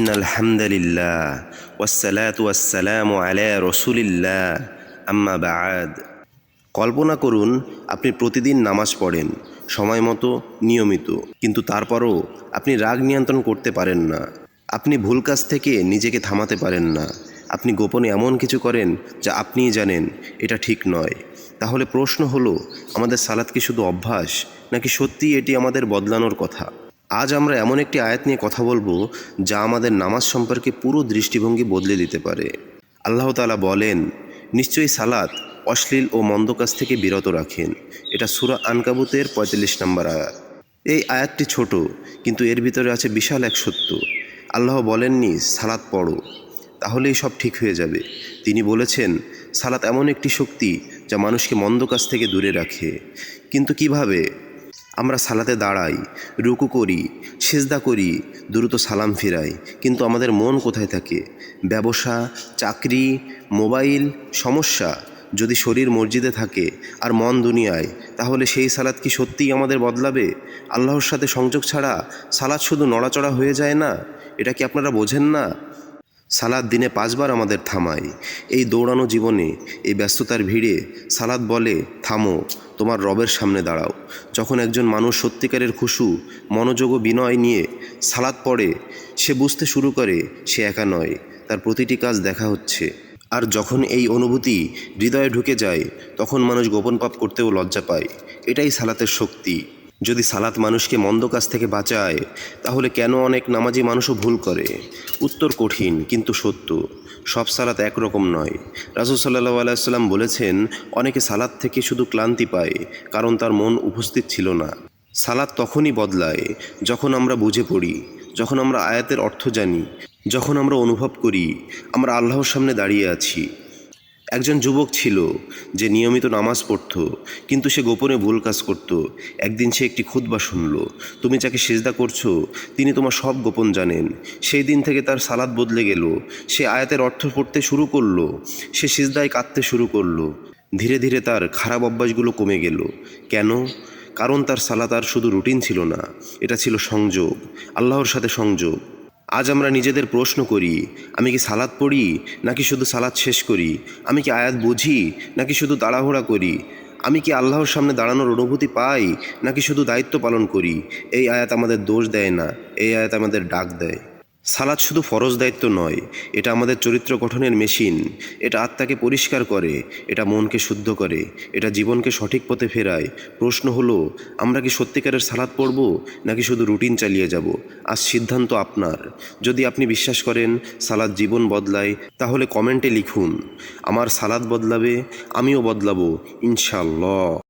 ইন্নাল হামদালিল্লাহ ওয়াসসালাতু ওয়াসসালামু আলা রাসূলিল্লাহ আম্মা বা'দ। কল্পনা করুন আপনি প্রতিদিন নামাজ পড়েন সময় মতো, নিয়মিত, কিন্তু তারপরও আপনি রাগ নিয়ন্ত্রণ করতে পারেন না। আপনি ভুল কাজ থেকে নিজেকে থামাতে পারেন না। আপনি গোপনে এমন কিছু করেন যা আপনিই জানেন এটা ঠিক নয়। তাহলে প্রশ্ন হলো, আমাদের সালাত কি শুধু অভ্যাস, নাকি সত্যিই এটি আমাদের বদলানোর কথা? আজ আমরা এমন একটি আয়াত নিয়ে কথা বলবো যা আমাদের নামাজ সম্পর্কে পুরো দৃষ্টিভঙ্গি বদলে দিতে পারে। আল্লাহ তাআলা বলেন, নিশ্চয়ই সালাত অশ্লীল ও মন্দ কাজ থেকে বিরত রাখেন। এটা সূরা আনকাবুতের ৪৫ নম্বর আয়াত। এই আয়াতটি ছোট, কিন্তু এর ভিতরে আছে বিশাল এক সত্য। আল্লাহ বলেননি সালাত পড়ো, তাহলেই সব ঠিক হয়ে যাবে। তিনি বলেছেন সালাত এমন একটি শক্তি যা মানুষকে মন্দ কাজ থেকে দূরে রাখে। কিন্তু কিভাবে? আমরা সালাতে দাঁড়াই, রুকু করি, সিজদা করি, দ্রুত সালাম ফিরাই, কিন্তু আমাদের মন কোথায় থাকে? ব্যবসা, চাকরি, মোবাইল, সমস্যা। যদি শরীর মসজিদে থাকে আর মন দুনিয়ায়, তাহলে সেই সালাত কি সত্যিই আমাদের বদলাবে? আল্লাহর সাথে সংযোগ ছাড়া সালাত শুধু নড়াচড়া হয়ে যায় না। এটা কি আপনারা বোঝেন না? সালাত দিনে ৫ বার আমাদের থামায়। এই দৌড়ানো জীবনে, এই ব্যস্ততার ভিড়ে সালাত বলে, থামো, তোমার রবের সামনে দাঁড়াও। যখন একজন মানুষ সত্যিকারের খুশু, মনোযোগ ও বিনয় নিয়ে সালাত পড়ে, সে বুঝতে শুরু করে সে একা নয়, তার প্রতিটি কাজ দেখা হচ্ছে। আর যখন এই অনুভূতি হৃদয়ে ঢুকে যায়, তখন মানুষ গোপন পাপ করতেও লজ্জা পায়। এটাই সালাতের শক্তি। যদি সালাত মানুষকে মন্দ কাজ থেকে বাঁচায়, তাহলে কেন অনেক নামাজি মানুষও ভুল করে? উত্তর কঠিন কিন্তু সত্য। সব সালাত একরকম নয়। রাসূল সাল্লাল্লাহু আলাইহি ওয়াসাল্লাম বলেছেন, অনেকে সালাত থেকে শুধু ক্লান্তি পায়, কারণ তার মন উপস্থিত ছিল না। সালাত তখনই বদলায় যখন আমরা বুঝে পড়ি, যখন আমরা আয়াতের অর্থ জানি, যখন আমরা অনুভব করি আমরা আল্লাহর সামনে দাঁড়িয়ে আছি। একজন যুবক ছিল যে নিয়মিত নামাজ পড়ত, কিন্তু সে গোপনে ভুল কাজ করত। একদিন সে একটি খুতবা শুনল, তুমি যাকে সিজদা করছো তিনি তোমার সব গোপন জানেন। সেই দিন থেকে তার সালাত বদলে গেল। সে আয়াতের অর্থ পড়তে শুরু করলো, সে সিজদায় কাঁদতে শুরু করলো। ধীরে ধীরে তার খারাপ অভ্যাসগুলো কমে গেল। কেন? কারণ তার সালাত আর শুধু রুটিন ছিল না, এটা ছিল সংযোগ, আল্লাহর সাথে সংযোগ। আজ আমরা নিজেদের প্রশ্ন করি, আমি কি সালাত পড়ি নাকি শুধু সালাত শেষ করি? আমি কি আয়াত বুঝি নাকি শুধু তাড়াহুড়া করি? আমি কি আল্লাহর সামনে দাঁড়ানোর অনুভূতি পাই নাকি শুধু দায়িত্ব পালন করি? এই আয়াত আমাদের দোষ দেয় না, এই আয়াত আমাদের ডাক দেয়। সালাত শুধু ফরজ দায়িত্ব নয়, এটা আমাদের চরিত্র গঠনের মেশিন। এটা আত্মাকে পরিষ্কার করে, এটা মনকে শুদ্ধ করে, এটা জীবনকে সঠিক পথে ফেরায়। প্রশ্ন হলো, আমরা কি সত্যিকারের সালাত পড়ব নাকি শুধু রুটিন চালিয়ে যাব? আজ সিদ্ধান্ত আপনার। যদি আপনি বিশ্বাস করেন সালাত জীবন বদলায়, তাহলে কমেন্টে লিখুন, আমার সালাত বদলাবে, আমিও বদলাবো ইনশাআল্লাহ।